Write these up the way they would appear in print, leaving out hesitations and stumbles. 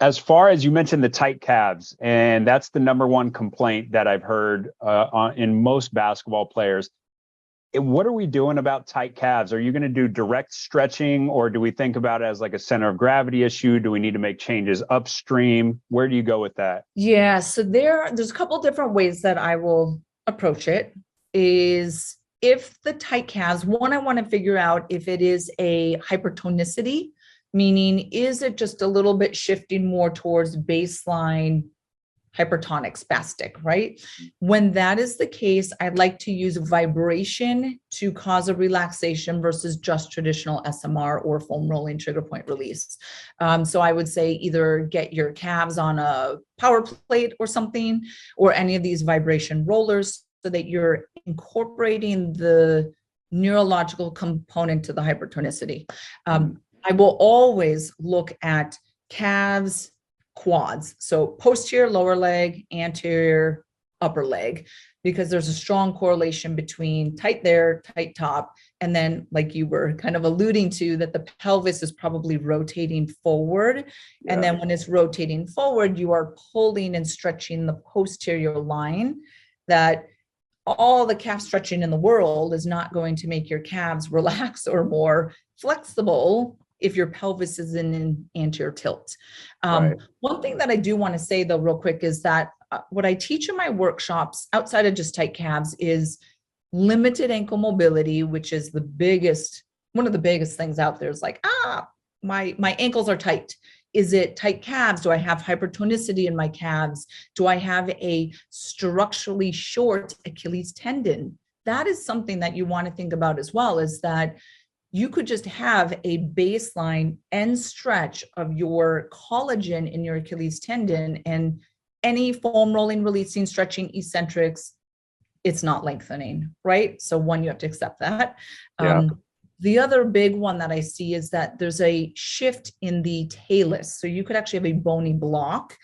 as far as you mentioned the tight calves, and that's the number one complaint that I've heard in most basketball players. What are we doing about tight calves? Are you going to do direct stretching, or do we think about it as like a center of gravity issue? Do we need to make changes upstream? Where do you go with that? Yeah, so there's a couple different ways that I will approach it. Is if the tight calves, one, I want to figure out if it is a hypertonicity, meaning is it just a little bit shifting more towards baseline hypertonic spastic, right? When that is the case, I'd like to use vibration to cause a relaxation versus just traditional SMR or foam rolling trigger point release. So I would say either get your calves on a power plate or something, or any of these vibration rollers, so that you're incorporating the neurological component to the hypertonicity. I will always look at calves, quads, so posterior lower leg, anterior upper leg, because there's a strong correlation between tight there, tight top, and then, like you were kind of alluding to, that the pelvis is probably rotating forward. Yeah. And then when it's rotating forward, you are pulling and stretching the posterior line. That all the calf stretching in the world is not going to make your calves relax or more flexible if your pelvis is in an anterior tilt. Right. One thing that I do want to say, though, real quick, is that what I teach in my workshops outside of just tight calves is limited ankle mobility, which is one of the biggest things out there. Is like, my ankles are tight. Is it tight calves? Do I have hypertonicity in my calves? Do I have a structurally short Achilles tendon? That is something that you want to think about as well, is that you could just have a baseline end stretch of your collagen in your Achilles tendon, and any foam rolling, releasing, stretching, eccentrics, it's not lengthening, right? So one, you have to accept that. Yeah. The other big one that I see is that there's a shift in the talus. So you could actually have a bony block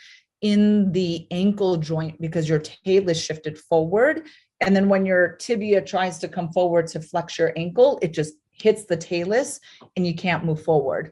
in the ankle joint because your talus shifted forward. And then when your tibia tries to come forward to flex your ankle, it just hits the talus and you can't move forward.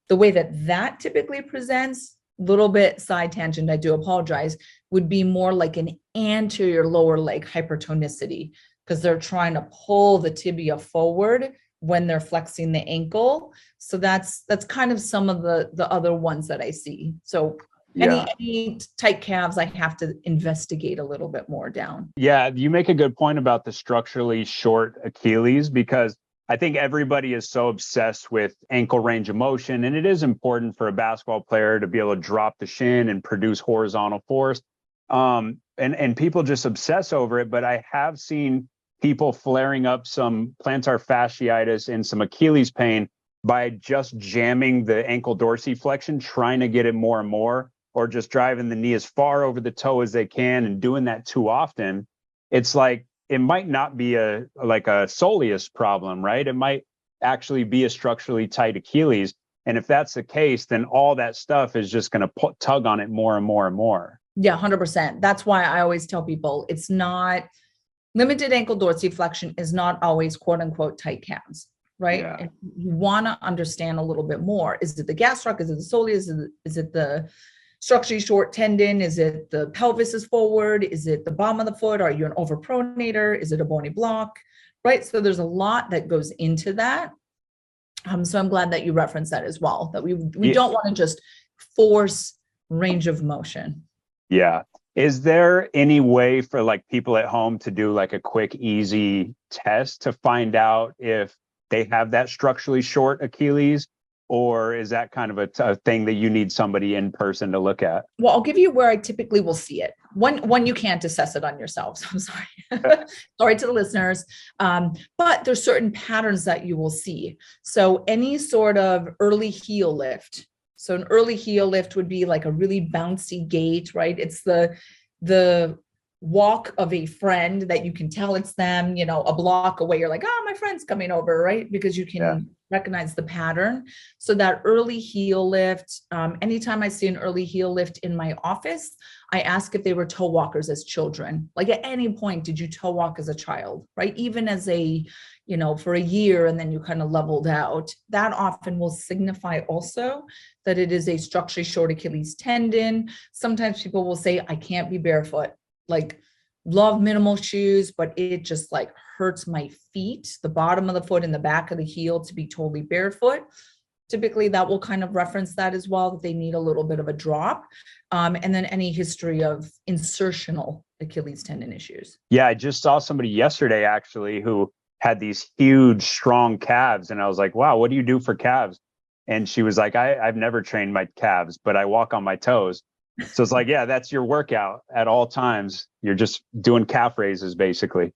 The way that typically presents, little bit side tangent, I do apologize, would be more like an anterior lower leg hypertonicity, because they're trying to pull the tibia forward when they're flexing the ankle. So that's kind of some of the other ones that I see. So any tight calves, I have to investigate a little bit more down. Yeah, you make a good point about the structurally short Achilles, because I think everybody is so obsessed with ankle range of motion, and it is important for a basketball player to be able to drop the shin and produce horizontal force. And people just obsess over it, but I have seen people flaring up some plantar fasciitis and some Achilles pain by just jamming the ankle dorsiflexion, trying to get it more and more, or just driving the knee as far over the toe as they can and doing that too often. It's like, it might not be a soleus problem, right? It might actually be a structurally tight Achilles. And if that's the case, then all that stuff is just going to tug on it more and more and more. Yeah, 100%. That's why I always tell people, it's not limited ankle dorsiflexion is not always quote unquote tight calves, right? Yeah. And you want to understand a little bit more. Is it the gastroc? Is it the soleus? Is it the structurally short tendon? Is it the pelvis is forward? Is it the bottom of the foot? Are you an overpronator? Is it a bony block? Right? So there's a lot that goes into that. So I'm glad that you referenced that as well, that we don't want to just force range of motion. Yeah. Is there any way for like people at home to do like a quick, easy test to find out if they have that structurally short Achilles? Or is that kind of a thing that you need somebody in person to look at? Well, I'll give you where I typically will see it. One, you can't assess it on yourself. So I'm sorry. Sorry to the listeners. But there's certain patterns that you will see. So any sort of early heel lift. So an early heel lift would be like a really bouncy gait, right? It's the walk of a friend that you can tell it's them, a block away, you're like, oh, my friend's coming over, right? Because you can recognize the pattern. So that early heel lift, anytime I see an early heel lift in my office, I ask if they were toe walkers as children. Like at any point, did you toe walk as a child, right? Even as for a year, and then you kind of leveled out. That often will signify also that it is a structurally short Achilles tendon. Sometimes people will say, I can't be barefoot. Like, love minimal shoes, but it just like hurts my feet, the bottom of the foot and the back of the heel to be totally barefoot. Typically that will kind of reference that as well, that they need a little bit of a drop. And then any history of insertional Achilles tendon issues. Yeah, I just saw somebody yesterday actually who had these huge, strong calves. And I was like, wow, what do you do for calves? And she was like, I've never trained my calves, but I walk on my toes. So it's like, yeah, that's your workout at all times. You're just doing calf raises, basically.